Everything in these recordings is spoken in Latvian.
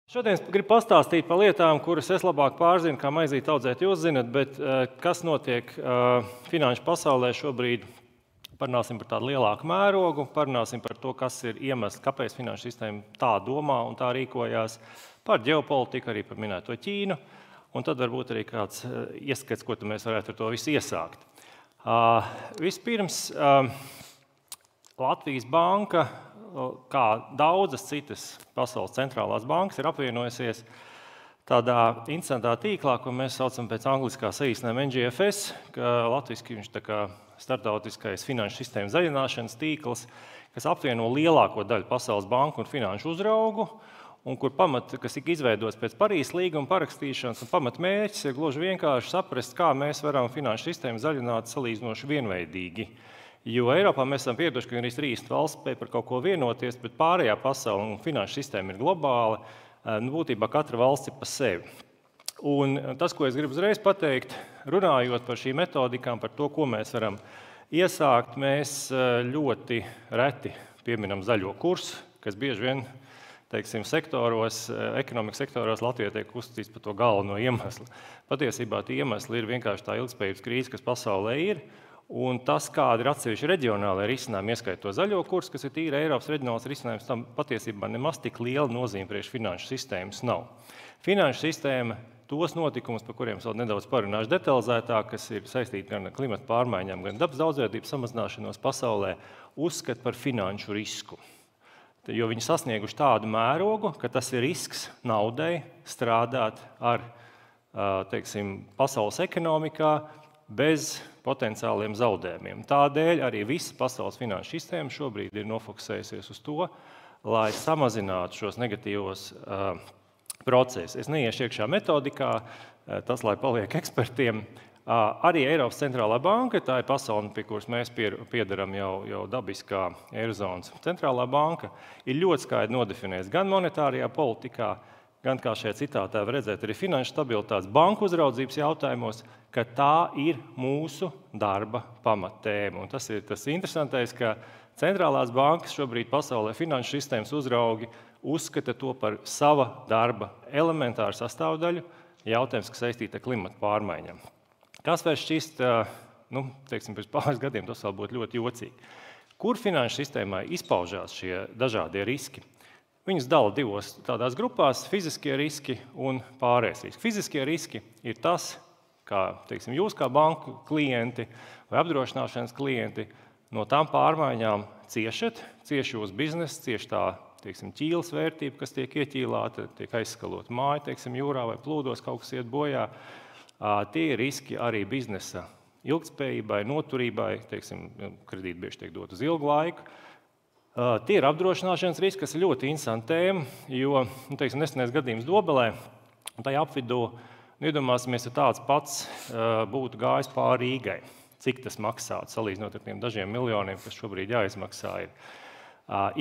Šodien gribu pastāstīt par lietām, kuras es labāk pārzinu, kā maizīti audzēt jūs zinat, bet kas notiek finanšu pasaulē šobrīd. Parunāsim par tādu lielāku mērogu, parunāsim par to, kas ir iemesls, kāpēc finanšu sistēma tā domā un tā rīkojās, par ģeopolitiku, arī par minēto Ķīnu, un tad varbūt arī kāds ieskats, ko mēs varētu ar to visu iesākt. Vispirms Latvijas banka, kā daudzas citas pasaules centrālās bankas, ir apvienojusies tādā interesantā tīklā, ko mēs saucam pēc angliskā saīsinājuma NGFS, ka latviski viņš tā kā starptautiskais finanšu sistēmas zaļināšanas tīkls, kas apvieno lielāko daļu pasaules banku un finanšu uzraugu, un kur kas tika izveidots pēc Parīzes līguma parakstīšanas, un pamatmērķis ir gluži vienkārši saprast, kā mēs varam finanšu sistēmu zaļināt salīdzinoši vienveidīgi. Jo Eiropā mēs esam pieraduši, ka arī 30 valsts spēj par kaut ko vienoties, bet pārējā pasaule un finanšu sistēma ir globāla. Būtībā katra valsts ir pa sevi. Un tas, ko es gribu uzreiz pateikt, runājot par šīm metodikām, par to, ko mēs varam iesākt, mēs ļoti reti pieminam zaļo kursu, kas bieži vien, teiksim, ekonomikas sektoros Latvijā tiek uzskatīts par to galveno iemeslu. Patiesībā tie iemesli ir vienkārši tā ilgspējības krīze, kas pasaulē ir. Un tas, kādi ir atsevišķi reģionālai risinājumi, ieskaitot to zaļo kursu, kas ir tīri Eiropas reģionāls risinājums, tam patiesībā nemaz tik liela nozīme priekš finanšu sistēmas nav. Finanšu sistēma tos notikumus, par kuriem vēl nedaudz parunāšu detalizētāk, kas ir saistīti gan ar klimata pārmaiņām, gan dabas daudzveidības samazināšanos pasaulē, uzskata par finanšu risku. Jo viņi sasnieguši tādu mērogu, ka tas ir risks naudai strādāt ar, teiksim, pasaules ekonomikā, bez potenciāliem zaudējumiem. Tādēļ arī visa pasaules finanšu sistēma šobrīd ir nofokusējusies uz to, lai samazinātu šos negatīvos procesus. Es neiešu iekšā metodikā, tas, lai paliek ekspertiem. Arī Eiropas centrālā banka, tā ir pasaule, pie kuras mēs piedaram jau dabiskā Eirozonas centrālā banka, ir ļoti skaidri nodefinējusi gan monetārajā politikā, gan, kā šajā citātā var redzēt, arī finanšu stabilitātes banku uzraudzības jautājumos, ka tā ir mūsu darba pamattēma. Un tas ir tas interesantais, ka centrālās bankas šobrīd pasaulē finanšu sistēmas uzraugi uzskata to par sava darba elementāru sastāvdaļu, jautājums, kas saistīta ar klimata pārmaiņām. Kas var šķist, teiksim, pēc pāris gadiem tas vēl būtu ļoti jocīgi. Kur finanšu sistēmā izpaužās šie dažādie riski? Viņus dala divos tādās grupās – fiziskie riski un pārējais riski. Fiziskie riski ir tas, kā, teiksim, jūs kā banku klienti vai apdrošināšanas klienti no tām pārmaiņām ciešat, cieši jūsu biznesa, cieši tā, teiksim, ķīles vērtība, kas tiek ieķīlāta, tiek aizskalota māja, teiksim, jūrā vai plūdos, kaut kas iet bojā. Tie ir riski arī biznesa ilgtspējībai, noturībai, teiksim, kredīti bieži tiek dot uz ilgu laiku. Tie ir apdrošināšanas riski, kas ir ļoti interesanta tēma, jo, teiksim, nesenais gadījums Dobelē, un tajā apvidū, iedomāsimies, ja tāds pats būtu gājis pāri Rīgai, cik tas maksātu, salīdzinot ar tiem dažiem miljoniem, kas šobrīd jāizmaksā ir.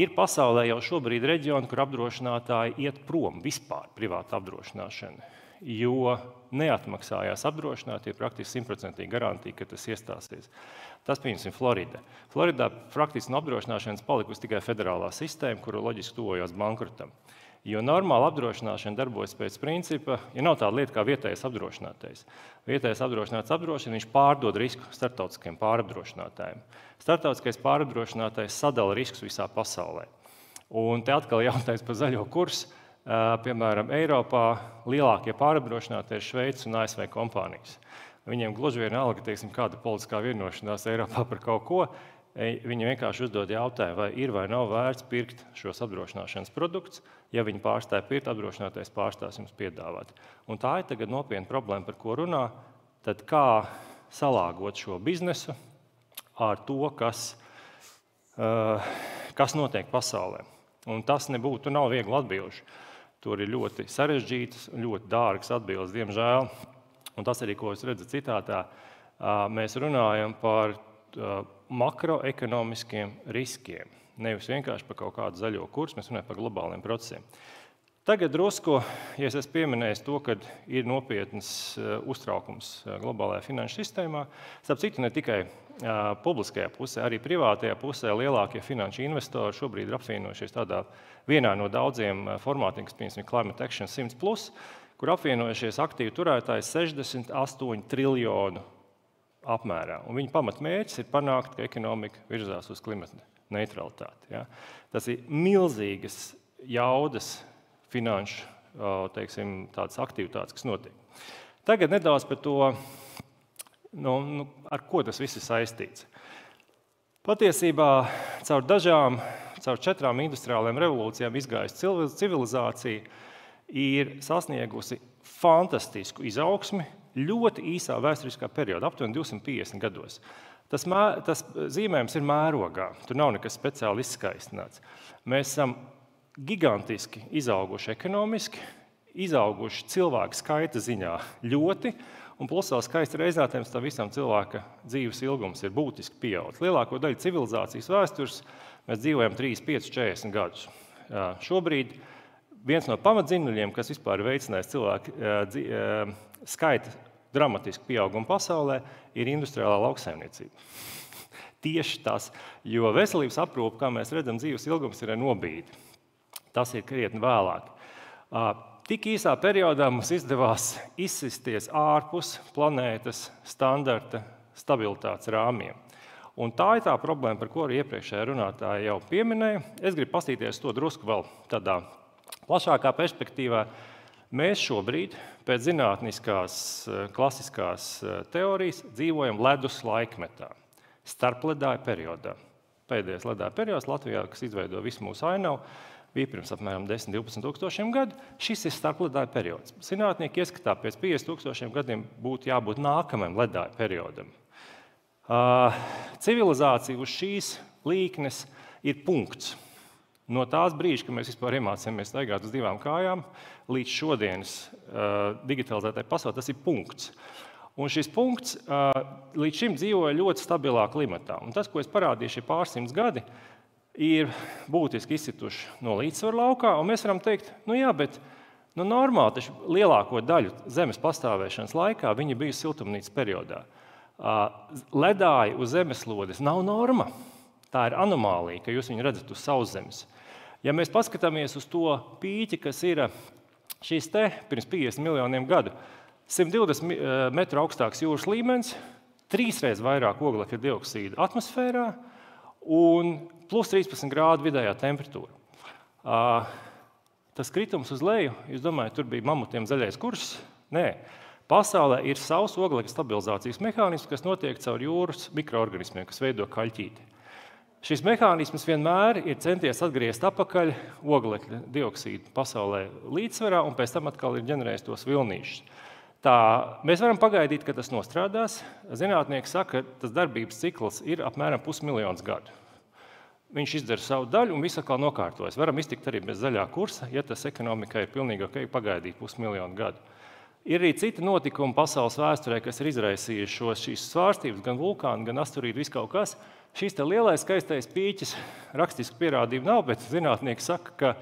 Ir pasaulē jau šobrīd reģioni, kur apdrošinātāji iet prom vispār privāta apdrošināšana, jo neatmaksājās apdrošinātie, praktiski 100% garantija, ka tas iestāsies. Tas, piemēram, Florida. Floridā praktiski no apdrošināšanas palikusi tikai federālā sistēma, kuru loģiski tuvojās bankrotam. Jo normāla apdrošināšana darbojas pēc principa, ja nav tāda lieta kā vietējais apdrošinātais. Vietējais apdrošināts apdrošina, viņš pārdod risku starptautiskiem pārapdrošinātājiem. Starptautiskais pārapdrošinātājs sadala riskus visā pasaulē. Un te atkal jautājums par zaļo kursu. Piemēram, Eiropā lielākie pārapdrošinātāji ir Šveices un ASV kompānijas. Viņiem gluži vienalga, teiksim, kāda politiskā vienošanās Eiropā par kaut ko, viņi vienkārši uzdod jautājumu, vai ir vai nav vērts pirkt šos apdrošināšanas produktus. Ja viņi pārstāja pirkt, apdrošinātais pārstās jums piedāvāt. Un tā ir tagad nopietna problēma, par ko runā, tad kā salāgot šo biznesu ar to, kas notiek pasaulē. Un tas nav viegli atbilžu. Tur ir ļoti sarežģītas, ļoti dārgas atbildes, diemžēl. Un tas arī, ko jūs redzat citātā, mēs runājam par makroekonomiskiem riskiem. Nevis vienkārši par kaut kādu zaļo kursu, mēs runājam par globāliem procesiem. Tagad drusku, ja es pieminēju to, ka ir nopietnas uztraukums globālajā finanšu sistēmā, starp citu ne tikai publiskajā pusē, arī privātajā pusē lielākie finanšu investori šobrīd ir apvienojušies tādā vienā no daudziem formātiem, kas piemēram Climate Action 100+, kur apvienojušies aktīvu turētāji 68 triljonu apmērā. Un viņa pamatmērķis ir panākt, ka ekonomika virzās uz klimata neutralitāti. Ja? Tas ir milzīgas jaudas finanšu, teiksim, tādas aktivitātes, kas notiek. Tagad nedaudz par to, ar ko tas viss ir saistīts. Patiesībā caur 4 industriālajām revolūcijām izgājusi civilizācija ir sasniegusi fantastisku izaugsmi ļoti īsā vēsturiskā periodā, aptuveni 250 gados. Tas zīmējums ir mērogā, tur nav nekas speciāli izskaistināts. Mēs esam gigantiski izauguši ekonomiski, izauguši cilvēku skaita ziņā ļoti, un plus vēl skaisti reizētēms tā visam cilvēka dzīves ilgums ir būtiski pieaudzis. Lielāko daļu civilizācijas vēstures mēs dzīvojam 35, 40 gadus. Šobrīd viens no pamatzinuļiem, kas vispār veicinājis cilvēku skaita dramatisku pieaugumu pasaulē, ir industriālā lauksaimniecība. Tieši tas, jo veselības aprūpe, kā mēs redzam, dzīves ilgums ir nobīdi. Tas ir krietni vēlāk. Tik īsā periodā mums izdevās izsisties ārpus planētas standarta stabilitātes rāmjiem. Un tā ir tā problēma, par ko arī iepriekšējā runātāja jau pieminēja. Es gribu pastīties to drusku vēl tādā plašākā perspektīvā. Mēs šobrīd, pēc zinātniskās, klasiskās teorijas, dzīvojam ledus laikmetā, starpledāja periodā. Pēdējais ledāja periods Latvijā, kas izveido visu mūsu ainavu, bija pirms apmēram 10–12 tūkstošiem gadu. Šis ir starpledāja periods. Zinātnieki ieskatā pēc 50 tūkstošiem gadiem būtu jābūt nākamajam ledāja periodam. Civilizācija uz šīs līknes ir punkts. No tās brīža, kad mēs vispār iemācījāmies staigāt uz 2 kājām, līdz šodienas digitalizētai pasaulē, tas ir punkts. Un šis punkts līdz šim dzīvoja ļoti stabilā klimatā. Un tas, ko es parādīju šie pārsimts gadi, ir būtiski izsituši no līdzsvaru laukā, un mēs varam teikt, bet normāli, taču lielāko daļu Zemes pastāvēšanas laikā viņa bija siltumnīcas periodā. Ledāji uz zemeslodes nav norma. Tā ir anomālija, ka jūs viņu redzat uz sauszemes. Ja mēs paskatāmies uz to pīķi, kas ir šīs te pirms 50 miljoniem gadu, 120 metru augstāks jūras līmenis, 3 reizes vairāk oglekļa dioksīda atmosfērā un plus 13 grādu vidējā temperatūra. Tas kritums uz leju, jūs domājat, tur bija mamutiem zaļais kurs? Nē. Pasaulē ir savs oglekļa stabilizācijas mehānisms, kas notiek caur jūras mikroorganismiem, kas veido kaļķīti. Šis mehānisms vienmēr ir centies atgriezt atpakaļ oglekļa dioksīdu pasaulē līdzsvarā, un pēc tam atkal ir ģenerējis tos vilnīšus. Mēs varam pagaidīt, ka tas nostrādās. Zinātnieki saka, ka tas darbības cikls ir apmēram 500 000 gadu. Viņš izdara savu daļu un viss atkal nokārtojas. Varam iztikt arī bez zaļā kursa, ja tas ekonomikai ir pilnīgi ok pagaidīt 500 000 gadu. Ir arī citi notikumi pasaules vēsturē, kas ir izraisījuši šīs svārstības, gan vulkāni, gan asteroīdi, viss kaut kas. Šis te lielais skaistais pīķis, rakstisku pierādījumu nav, bet zinātnieki saka, ka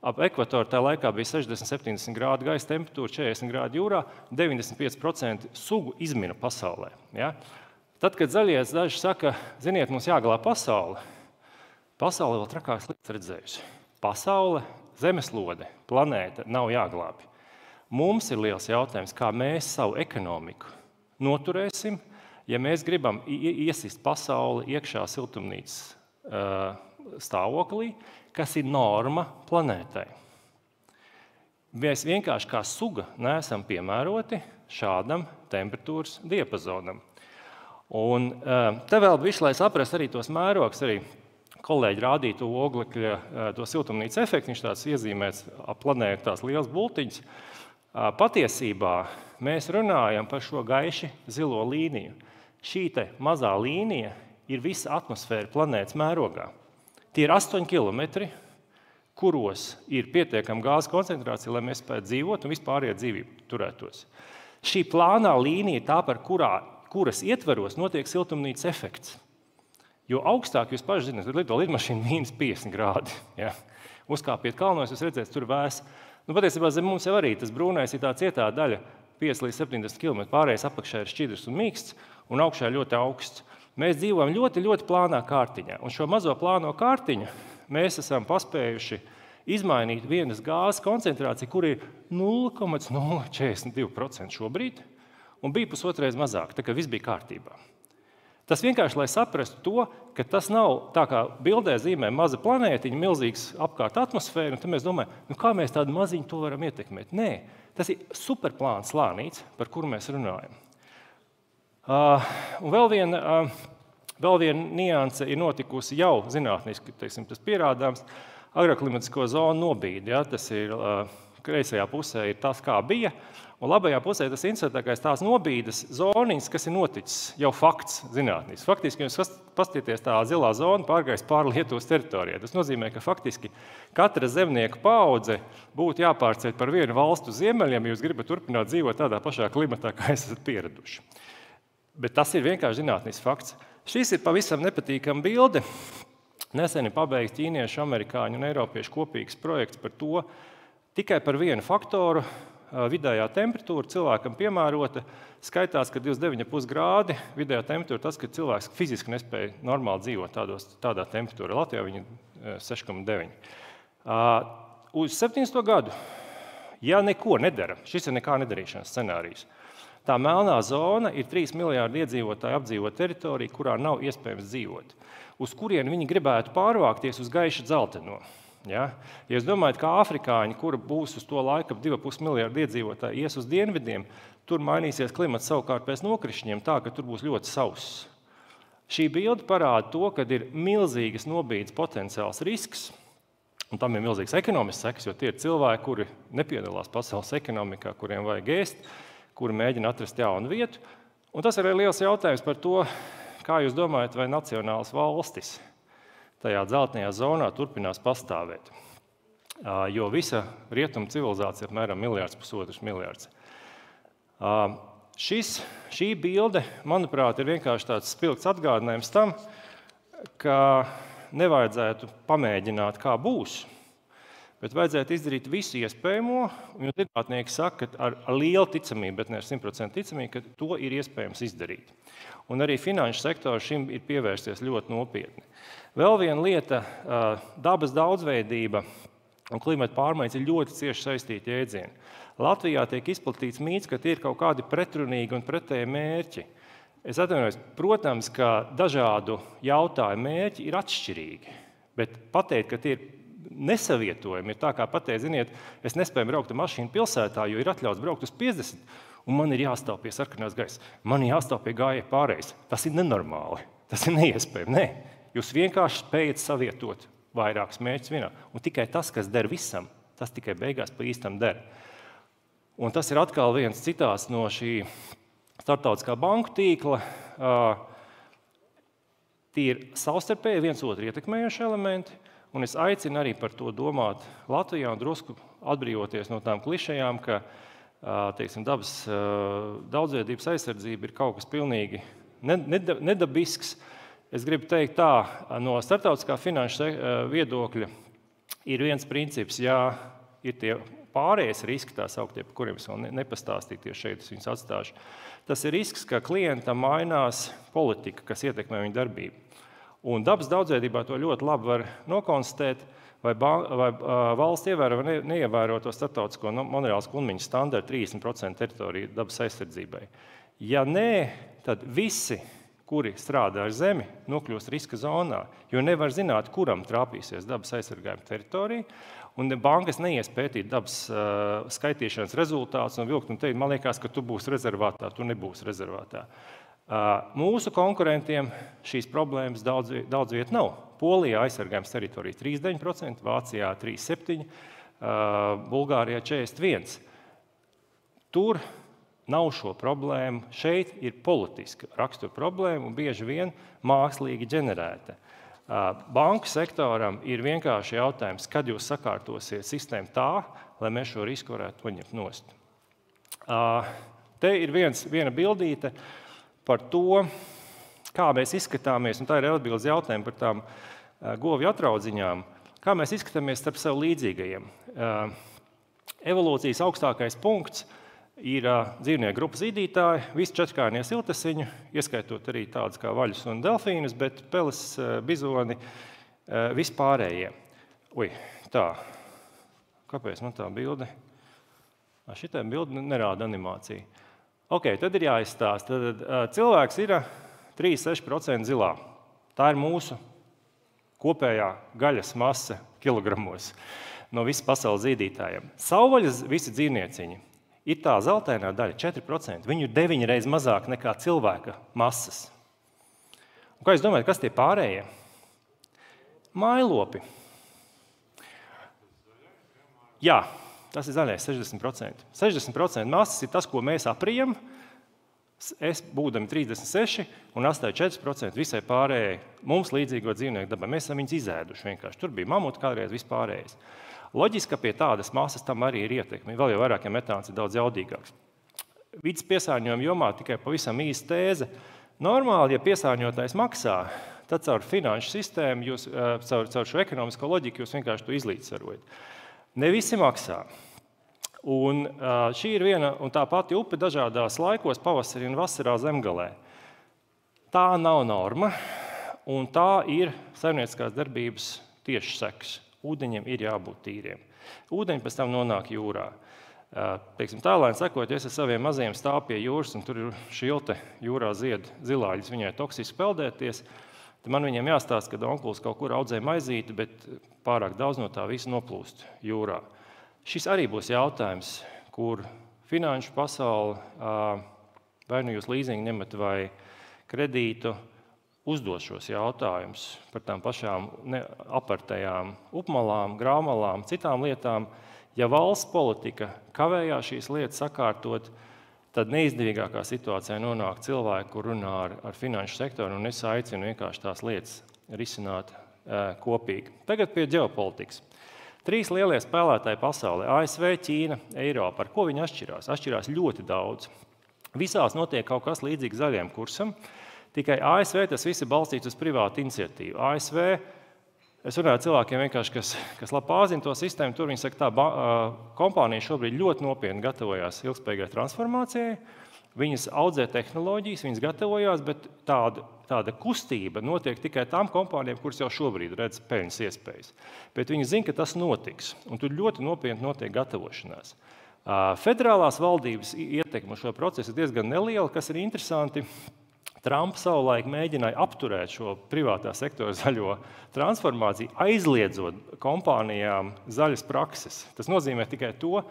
ap ekvatoru tajā laikā bija 60–70 grādu gaisa temperatūra, 40 grādu jūrā, 95% sugu izmira pasaulē. Ja? Tad, kad zaļie daži saka, ziniet, mums jāgalā pasaule, pasaule vēl trakāks lietas redzējusi. Pasaule, zemeslode, planēta nav jāglābi. Mums ir liels jautājums, kā mēs savu ekonomiku noturēsim, ja mēs gribam iesist pasauli iekšā siltumnīcas stāvoklī, kas ir norma planētai. Mēs vienkārši kā suga neesam piemēroti šādam temperatūras diapazonam. Un te vēl bišķi, lai saprast arī tos mērogus, arī kolēģi rādīja to oglekļa, to siltumnīcas efektu, viņš tāds iezīmēts ap planētu tās liels bultiņas. Patiesībā mēs runājam par šo gaiši zilo līniju. Šī te mazā līnija ir visa atmosfēra planētas mērogā. Tie ir 8 kilometri, kuros ir pietiekama gāzes koncentrācija, lai mēs spētu dzīvot un vispārējā dzīvība turētos. Šī plānā līnija ir tā, par kuras ietveros notiek siltumnīcas efekts. Jo augstāk, jūs paši zināt, lido lidmašīna -50 grādi. Ja? Uzkāpiet kalnos, jūs redzēsiet, tur vēs. Patiesībā zem mums jau arī tas brūnais ir tā cietā daļa 5 līdz 70 km. Pārējais apakšā ir šķidrs un mīksts, un augšā ir ļoti augsts. Mēs dzīvojam ļoti, ļoti plānā kārtiņā. Un šo mazo plāno kārtiņu mēs esam paspējuši izmainīt vienas gāzes koncentrāciju, kur ir 0,042% šobrīd, un bija pusotreiz mazāk, tā kā viss bija kārtībā. Tas vienkārši, lai saprastu to, ka tas nav tā kā bildē zīmē maza planētiņa, milzīgs apkārt atmosfēra, un tad mēs domājam, kā mēs tādu maziņu to varam ietekmēt. Nē, tas ir superplāns slānīts, par kuru mēs runājam. Un vēl viena nianse ir notikusi jau zinātniski, teiksim, tas pierādāms, agroklimatisko zonu nobīdi. Ja? Tas ir kreisajā pusē ir tas, kā bija, un labajā pusē tas interesantākais tās nobīdes zoniņas, kas ir noticis jau fakts zinātniski. Faktiski, jūs paskatieties, tā zilā zona pārgājis pāri Lietuvas teritorijai. Tas nozīmē, ka faktiski katra zemnieka paudze būtu jāpārceļ par vienu valstu ziemeļiem, ja jūs gribat turpināt dzīvot tādā pašā klimatā, kā esat pieraduši. Bet tas ir vienkārši zinātnisks fakts. Šis ir pavisam nepatīkama bilde. Nesen ir pabeigts ķīniešu, amerikāņu un eiropiešu kopīgs projekts par to, tikai par vienu faktoru, vidējā temperatūra cilvēkam piemērota. Skaitās, ka 29,5 grādi vidējā temperatūra tas, ka cilvēks fiziski nespēja normāli dzīvot tādā temperatūrā. Latvijā viņa 6,9. Uz 70. gadu, ja neko nedara, šis ir nekā nedarīšanas scenārijs, tā melnā zona ir 3 miljārdi iedzīvotāju apdzīvot teritoriju, kurā nav iespējams dzīvot, uz kurien viņi gribētu pārvākties uz gaišu dzelteno. Ja? Ja jūs domājat, kā afrikāņi, kura būs uz to laiku ap 2,5 miljārdi iedzīvotāji, ies uz dienvidiem, tur mainīsies klimats savukārt pēc nokrišņiem tā, ka tur būs ļoti sauss. Šī bilde parāda to, ka ir milzīgas nobīdes potenciāls risks, un tam ir milzīgs ekonomisks sekas, jo tie ir cilvēki, kuri nepiedalās pasaules ekonomikā, kuriem vajag ēst, kuri mēģina atrast jaunu vietu. Un tas ir liels jautājums par to, kā jūs domājat, vai nacionālas valstis tajā dzeltenajā zonā turpinās pastāvēt. Jo visa rietuma civilizācija apmēram 1,5 miljards. Šī bilde, manuprāt, ir vienkārši tāds spilgts atgādinājums tam, ka nevajadzētu pamēģināt, kā būs, bet vajadzētu izdarīt visu iespējamo, un zinātnieki saka, ka ar lielu ticamību, bet ne ar 100% ticamību, ka to ir iespējams izdarīt. Un arī finanšu sektors šim ir pievērsties ļoti nopietni. Vēl viena lieta, dabas daudzveidība un klimata pārmaiņas ir ļoti cieši saistīti jēdzieni. Latvijā tiek izplatīts mīts, ka tie ir kaut kādi pretrunīgi un pretēji mērķi. Es atvainojos, protams, ka dažādu jautājumu mērķi ir atšķirīgi, bet pateikt, ka tie ir nesavietojami, ir tā kā pateikt, ziniet, es nespēju braukt ar mašīnu pilsētā, jo ir atļauts braukt uz 50, un man ir jāstāv pie sarkanās gaismas, man ir jāstāv pie gājēju pārējais. Tas ir nenormāli, tas ir neiespējami. Nē. Jūs vienkārši spējat savietot vairākus mērķus vienā. Un tikai tas, kas der visam, tas tikai beigās pa īstam der. Un tas ir atkal viens citāts no šī starptautiskā banku tīkla. Tie ir savstarpēji viens otru ietekmējoši elementi, un es aicinu arī par to domāt Latvijā un drusku atbrīvoties no tām klišejām, ka teiksim, dabas daudzveidības aizsardzība ir kaut kas pilnīgi nedabisks. Es gribu teikt tā, no starptautiskā finanšu viedokļa ir viens princips, ja ir tie pārējais riski, tā sauktie, par kuriem es vēl nepastāstīju, tieši šeit es viņus atstāšu. Tas ir risks, ka klientam mainās politika, kas ietekmē viņu darbību. Un dabas daudzveidībā to ļoti labi var nokonstatēt, vai valsts ievēro vai neievēro to starptautisko Monreāls Kunmiņas standartu 30% teritoriju dabas aizsardzībai. Ja nē, tad visi, kuri strādā ar zemi, nokļūst riska zonā, jo nevar zināt, kuram trāpīsies dabas aizsargājuma teritorija, un bankas neies pētīt dabas skaitīšanas rezultātus un vilkt un teikt, man liekas, ka tu būsi rezervātā, tu nebūsi rezervātā. Mūsu konkurentiem šīs problēmas daudz viet nav. Polijā aizsargājums teritorija 39%, Vācijā 37%, Bulgārijā 41%. Tur nav šo problēmu. Šeit ir politiska rakstura problēma un bieži vien mākslīgi ģenerēta. Banku sektoram ir vienkārši jautājums, kad jūs sakārtosiet sistēmu tā, lai mēs šo risku varētu noņemt nost. Te ir viena bildīte par to, kā mēs izskatāmies, un tā ir atbildes jautājumi par tām govju atraudziņām. Kā mēs izskatāmies starp sev līdzīgajiem? Evolūcijas augstākais punkts ir dzīvnieku grupas zīdītāji, visi četrkājnie siltesiņi, ieskaitot arī tādus kā vaļus un delfīnus, bet peles, bizoni, vispārējie. Tā. Kāpēc man tā bilde? Šitā bilde nerāda animāciju. Tad ir jāizstāst. Tad cilvēks ir 3–6% zilā. Tā ir mūsu kopējā gaļas masa kilogramos no visas pasaules zīdītājiem. Savvaļas visi dzīvnieciņi ir tā zeltainā daļa 4%. Viņu ir 9 reizes mazāk nekā cilvēka masas. Un kā jūs domājat, kas tie pārējie? Mājlopi. Jā, tas ir zaļais, 60%. 60% masas ir tas, ko mēs aprijam. Es būdami 36 un 84% visai pārējai mums līdzīgo dzīvnieku dabai. Mēs esam viņus izēduši vienkārši. Tur bija mamuti kādreiz vispārējais. Loģiski, ka pie tādas masas tam arī ir ietekme. Vēl jau vairāk, ja metāns ir daudz jaudīgāks. Vides piesārņojuma jomā tikai pavisam īsta tēze. Normāli, ja piesārņotājs maksā, tad caur finanšu sistēmu, caur šo ekonomisko loģiku jūs vienkārši to izlīdzsvarojat. Ne visi maksā. Un šī ir viena un tā pati upe dažādās laikos, pavasarī un vasarā zemgalē. Tā nav norma, un tā ir saimnieciskās darbības tieši sekas. Ūdeņiem ir jābūt tīriem. Ūdeņi pēc tam nonāk jūrā. Tālēni sakot, ja es ar saviem maziem stāv pie jūras, un tur ir šilte jūrā zied zilāļus, viņai toksiski peldēties, tad man viņiem jāstāsta, ka onkulis kaut kur audzē maizīti, bet pārāk daudz no tā visu noplūst jūrā. Šis arī būs jautājums, kur finanšu pasauli, vai nu jūs līzingu ņemat vai kredītu, uzdos šos jautājumus par tām pašām apartajām upmalām, grāmalām, citām lietām. Ja valsts politika kavējā šīs lietas sakārtot, tad neizdevīgākā situācijā nonāk cilvēki, kur runā ar finanšu sektoru, un es aicinu vienkārši tās lietas risināt kopīgi. Tagad pie ģeopolitikas. 3 lielie spēlētāji pasaulē – ASV, Ķīna, Eiropa. Ar ko viņi atšķirās? Atšķirās ļoti daudz. Visās notiek kaut kas līdzīgs zaļiem kursam, tikai ASV tas viss ir balstīts uz privātu iniciatīvu. ASV, es runāju ar cilvēkiem vienkārši, kas labi pārzina to sistēmu, tur viņi saka, tā kompānija šobrīd ļoti nopietni gatavojās ilgspējīgai transformācijai. Viņas audzē tehnoloģijas, viņas gatavojās, bet tāda kustība notiek tikai tām kompānijām, kuras jau šobrīd redz peļņas iespējas. Bet viņi zina, ka tas notiks, un tur ļoti nopietni notiek gatavošanās. Federālās valdības ietekme šo procesu ir diezgan neliela, kas ir interesanti. Trumps savulaik mēģināja apturēt šo privātā sektora zaļo transformāciju, aizliedzot kompānijām zaļas prakses. Tas nozīmē tikai to,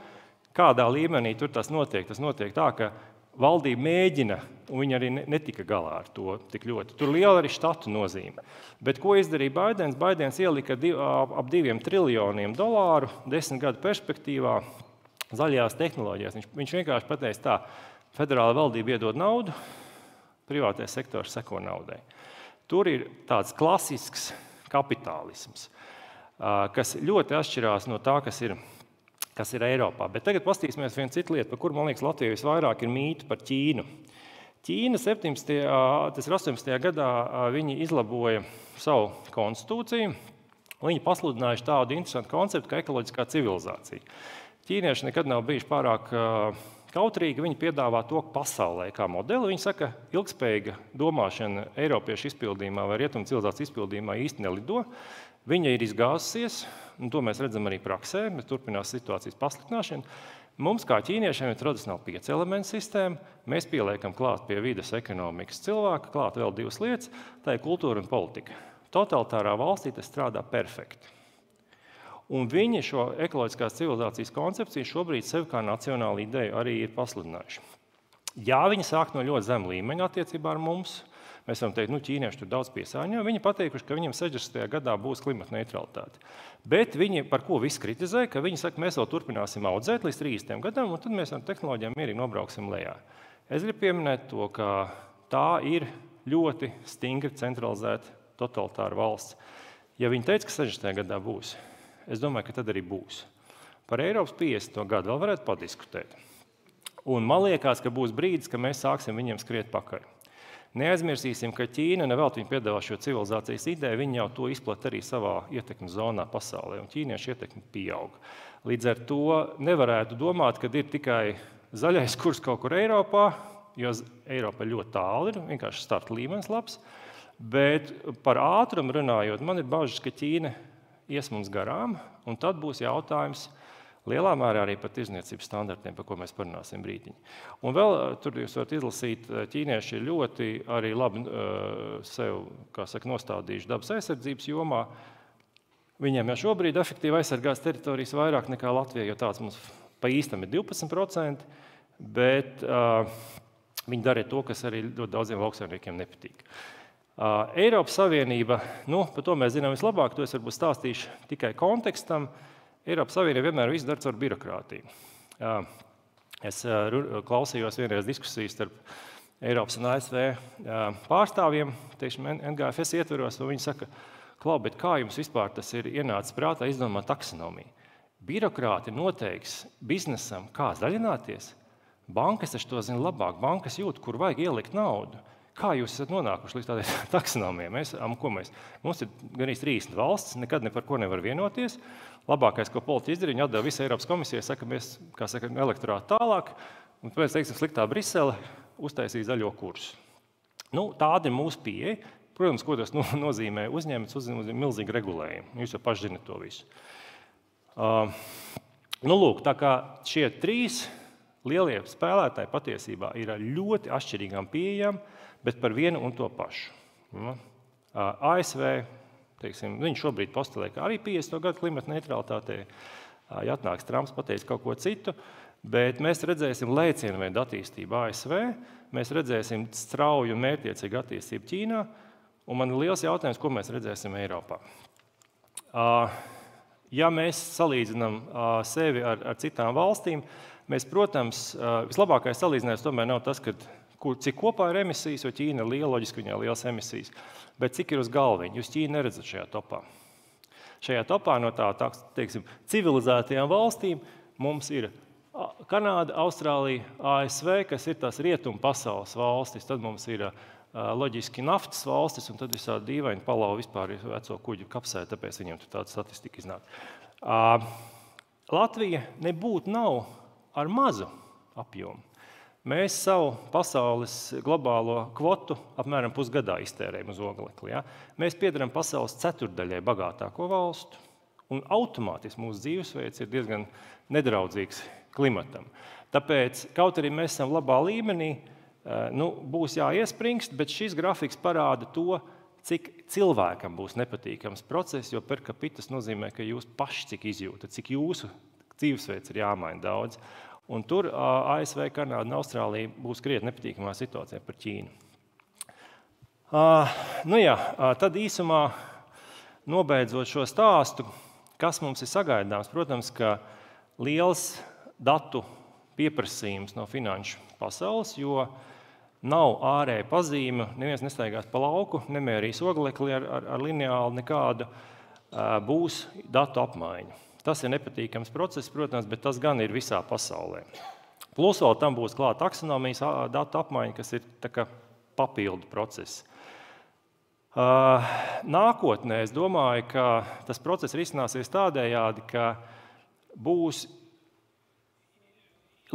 kādā līmenī tur tas notiek. Tas notiek tā, ka valdība mēģina, un viņi arī netika galā ar to tik ļoti. Tur liela arī štatu nozīme. Bet ko izdarīja Baidens? Baidens ielika ap $2 triljoniem 10 gadu perspektīvā zaļajās tehnoloģijās. Viņš vienkārši pateica tā, federāla valdība iedod naudu, privātais sektors seko naudai. Tur ir tāds klasisks kapitālisms, kas ļoti atšķirās no tā, kas ir Eiropā. Bet tagad pastīsimies vienu citu lietu, par kuru, man liekas, Latvijā visvairāk ir mītu par Ķīnu. Ķīna 18. gadā viņi izlaboja savu konstitūciju, un viņi pasludinājuši tādu interesantu konceptu kā ekoloģiskā civilizācija. Ķīnieši nekad nav bijuši pārāk kautrīgi, viņi piedāvā to pasaulē kā modeli. Viņi saka, ilgspējīga domāšana Eiropiešu izpildījumā vai rietumu civilizācijas izpildījumā īsti nelido. Viņa ir izgāzusies, un to mēs redzam arī praksē, bet turpinās situācijas pasliktināšana. Mums, kā ķīniešiem, ir tradicionāli 5 elementu sistēma. Mēs pieliekam klāt pie vides, ekonomikas cilvēka, klāt vēl 2 lietas, tā ir kultūra un politika. Totalitārā valstī tas strādā perfekti. Un viņi šo ekoloģiskās civilizācijas koncepciju šobrīd sev kā nacionālu ideju arī ir pasludinājuši. Jā, viņi sāk no ļoti zem līmeņa attiecībā ar mums. Mēs varam teikt, ķīnieši tur daudz piesārņo. Viņi pateikuši, ka viņiem 60. gadā būs klimata neutralitāte. Bet viņi par ko visu kritizē, ka viņi saka, mēs vēl turpināsim audzēt līdz 30. gadam, un tad mēs ar tehnoloģijām mierīgi nobrauksim lejā. Es gribu pieminēt to, ka tā ir ļoti stingri centralizēta totalitāra valsts. Ja viņi teica, ka 60. gadā būs, es domāju, ka tad arī būs. Par Eiropas 50. gadu vēl varētu padiskutēt. Un man liekas, ka būs brīdis, ka mēs sāksim viņiem skriet pakaļ. Neaizmirsīsim, ka Ķīna nevelti viņa piedāvā šo civilizācijas ideju, viņi jau to izplat arī savā ietekmes zonā pasaulē, un ķīniešu ietekme pieaug. Līdz ar to nevarētu domāt, ka ir tikai zaļais kurs kaut kur Eiropā, jo Eiropa ļoti tālu ir, vienkārši starta līmenis labs, bet par ātrumu runājot, man ir bažas, ka Ķīna ies mums garām, un tad būs jautājums lielā mērā arī par tirzniecības standartiem, par ko mēs parunāsim brītiņi. Un vēl tur jūs varat izlasīt, ķīnieši ir ļoti arī labi sev, kā saka, nostādījuši dabas aizsardzības jomā. Viņiem jau šobrīd efektīvi aizsargās teritorijas vairāk nekā Latvijā, jo tāds mums pa īstam ir 12%, bet viņi dara to, kas arī ļoti daudziem lauksaimniekiem nepatīk. Eiropas Savienība, par to mēs zinām vislabāk, to es varbūt stāstīšu tikai kontekstam. Eiropas Savienība vienmēr visu dara caur birokrātiju. Es klausījos vienreiz diskusijas starp Eiropas un ASV pārstāvjiem, teiksim, NGFS ietveros, un viņi saka, Klau, bet kā jums vispār tas ir ienācis prātā izdomāt taksonomiju? Birokrāti noteiks biznesam, kā zaļināties. Bankas taču to zina labāk, bankas jūt, kur vajag ielikt naudu. Kā jūs esat nonākuši līdz tādai taksonomijai? Mums ir gan 30 valsts, nekad ne par ko nevar vienoties. Labākais, ko politiķi izdara, viņi atdeva visu Eiropas komisijai, saka, mēs, kā saka, elektorātu tālāk, un pēc, teiksim, sliktā Brisele uztaisīja zaļo kursu. Tāda ir mūsu pieeja. Protams, ko tas nozīmē uzņēmums, uzņēmums milzīgi regulējumu. Jūs jau paši zināt to visu. Lūk, tā kā šie 3 lielie spēlētāji patiesībā ir ar ļoti atšķirīgām pieejām, bet par vienu un to pašu. ASV, teiksim, viņi šobrīd postulē, ka arī 50. gadu klimata neutralitātei, ja atnāks Trumps pateiks kaut ko citu, bet mēs redzēsim lēcienu veidu attīstību ASV, mēs redzēsim strauju un mērķtiecīgu attīstību Ķīnā, un man ir liels jautājums, ko mēs redzēsim Eiropā. Ja mēs salīdzinām sevi ar citām valstīm, mēs, protams, vislabākais salīdzinājums tomēr nav tas, cik kopā ir emisijas, jo Ķīna ir liela, loģiski viņai lielas emisijas, bet cik ir uz galviņu. Jūs Ķīnu neredzat šajā topā. Šajā topā no teiksim, civilizētajām valstīm mums ir Kanāda, Austrālija, ASV, kas ir tās rietumu pasaules valstis, tad mums ir loģiski naftas valstis, un tad visādi dīvaini palau vispār veco kuģu kapsē, tāpēc viņiem tur tāda statistika iznāk. Latvija nebūtu nav ar mazu apjomu. Mēs savu pasaules globālo kvotu apmēram pusgadā iztērējam uz oglekli. Ja? Mēs piedaram pasaules ceturtdaļai bagātāko valstu, un automātiski mūsu dzīvesveids ir diezgan nedraudzīgs klimatam. Tāpēc, kaut arī mēs esam labā līmenī, būs jāiespringst, bet šis grafiks parāda to, cik cilvēkam būs nepatīkams process, jo per capitas nozīmē, ka jūs paši cik izjūtat, cik jūsu dzīvesveids ir jāmaina daudz. Un tur ASV, Kanāda un Austrālija būs krietni nepatīkamā situācijā par Ķīnu. Tad īsumā nobeidzot šo stāstu, kas mums ir sagaidāms. Protams, ka liels datu pieprasījums no finanšu pasaules, jo nav ārēja pazīme, neviens nestaigās pa lauku, nemērīs oglekli ar lineāli nekādu, būs datu apmaiņa. Tas ir nepatīkams process, protams, bet tas gan ir visā pasaulē. Plus vēl tam būs klāt taksonomijas datu apmaiņa, kas ir tā kā papildu process. Nākotnē es domāju, ka tas process risināsies tādējādi, ka būs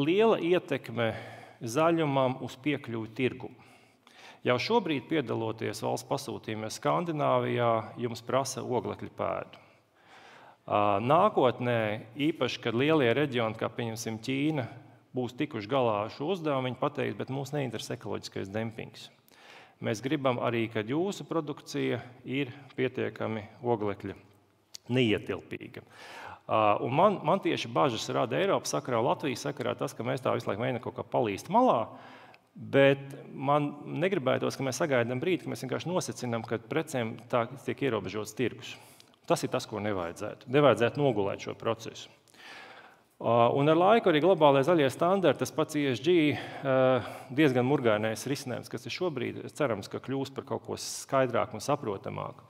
liela ietekme zaļumam uz piekļuvi tirgumu. Jau šobrīd piedaloties valsts pasūtījumos Skandināvijā, jums prasa oglekļa pēdu. Nākotnē, īpaši, kad lielie reģioni, kā pieņemsim Ķīna, būs tikuši galā ar šo uzdevumu, viņi pateiks, bet mūs neinteresē ekoloģiskais dempings. Mēs gribam arī, ka jūsu produkcija ir pietiekami oglekļa neietilpīga. Un man tieši bažas rada Eiropas sakarā, Latvijas sakarā tas, ka mēs tā visu laiku mēģinām kaut kā palīst malā, bet man negribētos, ka mēs sagaidām brīdi, ka mēs vienkārši nosecinām, ka precēm tā tiek ierobežots tirgus. Tas ir tas, ko nevajadzētu. Nevajadzētu nogulēt šo procesu. Un ar laiku arī globālajie zaļie standarti, tas pats ESG, diezgan murgainais risinājums, kas ir šobrīd, cerams, ka kļūs par kaut ko skaidrāku un saprotamāku.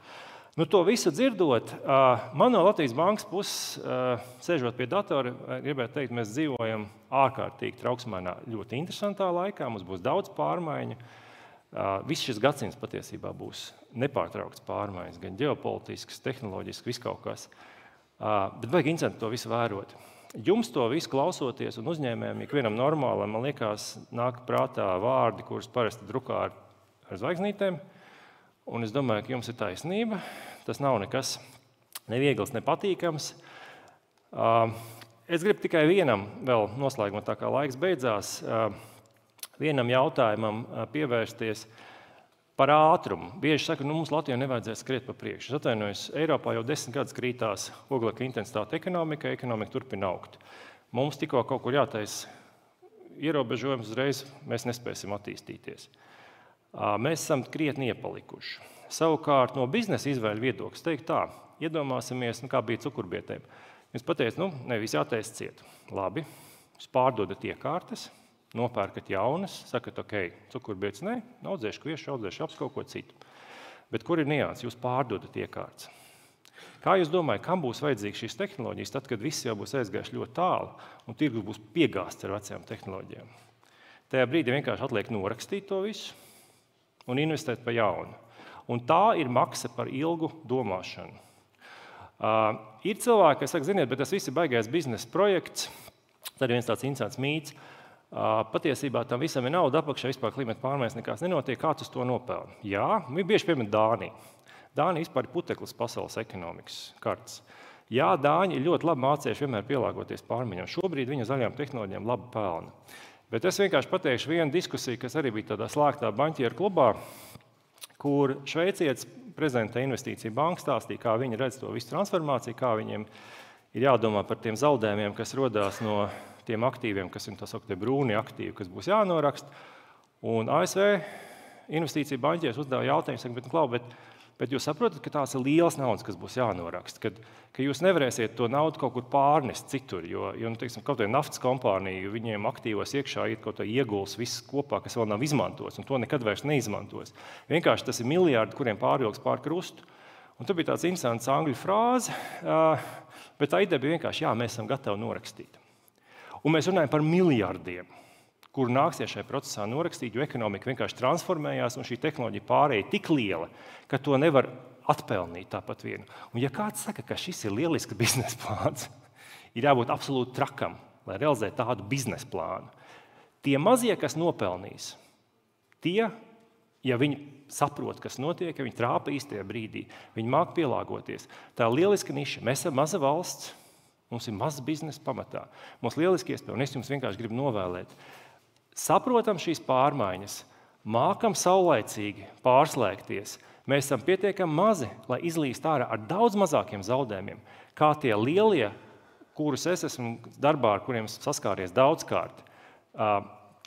To visu dzirdot, man no Latvijas bankas puses, sēžot pie datora, gribētu teikt, mēs dzīvojam ārkārtīgi trauksmainā, ļoti interesantā laikā, mums būs daudz pārmaiņu. Viss šis gadsimts patiesībā būs nepārtraukts pārmaiņas, gan ģeopolitisks, tehnoloģisks, viss kaut kas. Bet vajag interesanti to visu vērot. Jums to visu klausoties un uzņēmējiem, ikvienam normālam, man liekas, nāk prātā vārdi, kurus parasti drukā ar zvaigznītēm. Un es domāju, ka jums ir taisnība. Tas nav nekas neviegls, nepatīkams. Es gribu tikai vienam vēl noslēgumā, tā kā laiks beidzās, vienam jautājumam pievērsties par ātrumu. Bieži saka, mums Latvijā nevajadzēs skriet pa priekšu. Es atvainojos, Eiropā jau 10 gadus krītās oglekļa intensitāte ekonomika turpina augt. Mums tikko kaut kur jātaisa ierobežojums, uzreiz mēs nespēsim attīstīties. Mēs esam krietni iepalikuši. Savukārt no biznesa izvēļu viedokļa teikt tā, iedomāsimies, kā bija cukurbietēm. Jūs pateicat, ne visi jātaisa ciet. Labi, jūs pārdodat iekārtas, nopērkat jaunas, sakat, ok, cukurbietis, audzēšu kviešu, audzēšu aps kaut ko citu. Bet kur ir nianses? Jūs pārdodat iekārtas. Kā jūs domājat, kam būs vajadzīgas šīs tehnoloģijas, tad, kad visi jau būs aizgājuši ļoti tālu un tirgus būs piegāsts ar vecajām tehnoloģijām? Tajā brīdī vienkārši atliek norakstīt to visu un investēt pa jaunu. Un tā ir maksa par ilgu domāšanu. Ir cilvēki, kas saka, ziniet, bet tas viss ir baigais biznesa projekts, tad ir viens tāds interesants mīts. Patiesībā tam visam ir nauda apakšā, vispār klimata pārmaiņas nekās nenotiek, kāds uz to nopelna. Jā, viņi bieži piemin Dāniju. Dānija vispār ir puteklis pasaules ekonomikas kartes. Jā, Dāņi ir ļoti labi mācījuši vienmēr pielāgoties pārmaiņām. Šobrīd viņa zaļām tehnoloģijām labi pelna. Bet es vienkārši pateikšu vienu diskusiju, kas arī bija tādā slēgtā baņķieru klubā, kur šveicietis prezentē investīciju banku stāstīja, kā viņi redz to visu transformāciju, kā viņiem ir jādomā par tiem zaudējumiem, kas rodās no tiem aktīviem, kas ir tā sauktie brūni aktīvi, kas būs jānoraksta. Un ASV investīcija banķieris uzdeva jautājumu, saka, bet jūs saprotat, ka tās ir lielas naudas, kas būs jānoraksta, ka jūs nevarēsiet to naudu kaut kur pārnest citur, jo teiksim, kaut vai naftas kompānija, viņiem aktīvos iekšā ir kaut vai ieguls viss kopā, kas vēl nav izmantots, un to nekad vairs neizmantos. Vienkārši tas ir miljardi, kuriem pārvilks pār krustu. Un tur bija tāds interesants angļu frāze, bet tā ideja bija vienkārši, jā, mēs esam gatavi norakstīt. Un mēs runājam par miljardiem, kuru nāksies šajā procesā norakstīt, jo ekonomika vienkārši transformējās, un šī tehnoloģija pārēja tik liela, ka to nevar atpelnīt tāpat vienu. Un ja kāds saka, ka šis ir lielisks biznesa plāns, ir jābūt absolūti trakam, lai realizētu tādu biznesa plānu. Tie mazie, kas nopelnīs, tie, ja viņi saprot, kas notiek, ja viņi trāpa īstajā brīdī, viņi māk pielāgoties. Tā ir lieliska niša. Mēs esam maza valsts, mums ir mazs biznesa pamatā. Mums lieliski iespēja, un es jums vienkārši gribu novēlēt. Saprotam šīs pārmaiņas, mākam saulaicīgi pārslēgties. Mēs esam pietiekami mazi, lai izlīst ārā ar daudz mazākiem zaudējumiem, kā tie lielie, kurus es esmu darbā, ar kuriem saskāries daudzkārt.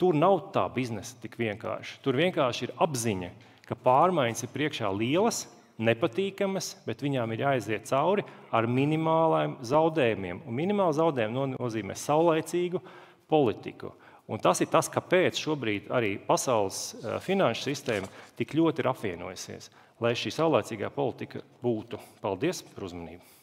Tur nav tā biznesa tik vienkārši. Tur vienkārši ir apziņa, ka pārmaiņas ir priekšā lielas, nepatīkamas, bet viņām ir jāiziet cauri ar minimāliem zaudējumiem. Un minimāli zaudējumi nozīmē saulaicīgu politiku. Un tas ir tas, kāpēc šobrīd arī pasaules finanšu sistēma tik ļoti ir apvienojusies, lai šī saulaicīgā politika būtu. Paldies par uzmanību!